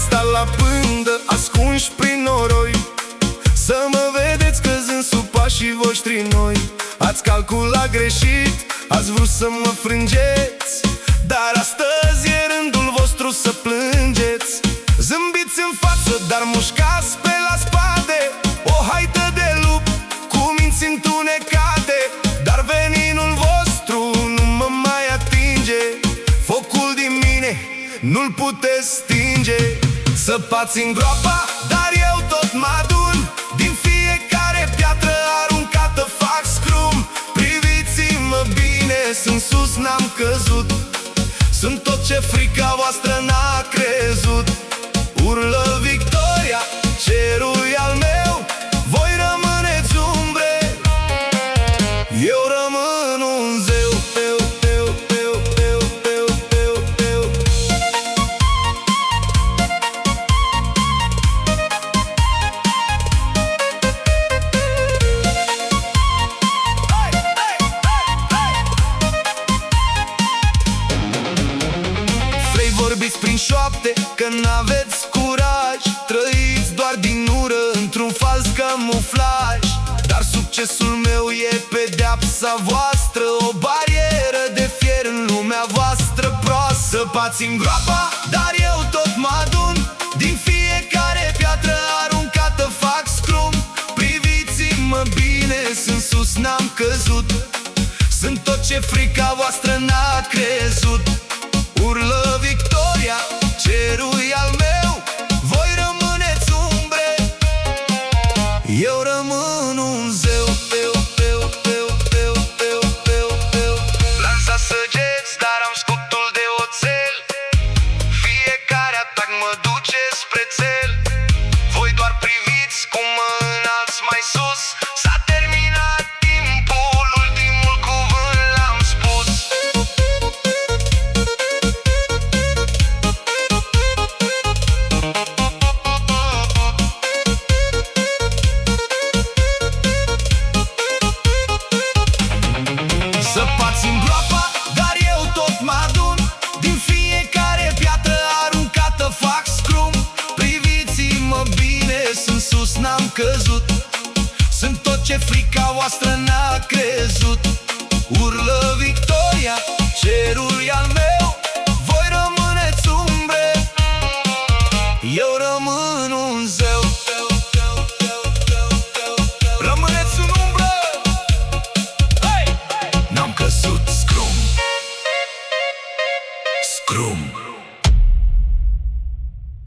stat la pândă, ascunși prin noroi, să mă vedeți căzând sub pașii voștri noi. Ați calculat greșit, ați vrut să mă frângeți, dar astăzi e rândul vostru să plângeți. Zâmbiți în față, dar mușcați pe la spate, o haită de lup cu minți întunecate. Dar veninul vostru nu mă mai atinge, focul din mine nu-l puteți stinge. Săpați în groapa, dar eu tot mă adun, din fiecare piatră aruncată fac scrum. Priviți-mă bine, sunt sus, n-am căzut, sunt tot ce frica voastră n-a crezut. Urlă victoria, cerul e al meu, voi rămâneți umbre, eu rămân un zeu. Vorbiți prin șoapte că n-aveți curaj, trăiți doar din ură într-un fals camuflaj. Dar succesul meu e pedeapsa voastră, o barieră de fier în lumea voastră proastă. Săpați în groapa, dar eu tot mă adun, din fiecare piatră aruncată fac scrum. Priviți-mă bine, sunt sus, n-am căzut, sunt tot ce frica voastră n-a crezut. Urlă victoria, cerul e al meu, voi rămâneți umbre, eu rămân un zeu. Lansa săgeți, dar am scutul de oțel, fiecare atac mă duce spre țel. Voi doar priviți cum mă înalți mai sus, s-a terminat timpul, ultimul cuvânt l-am spus. Săpați în groapa, dar eu tot mă adun, din fiecare piatră aruncată fac scrum. Priviți-mă bine, sunt sus, n-am căzut, sunt tot ce frica voastră n-a crezut. Urlă victoria, cerul e al meu,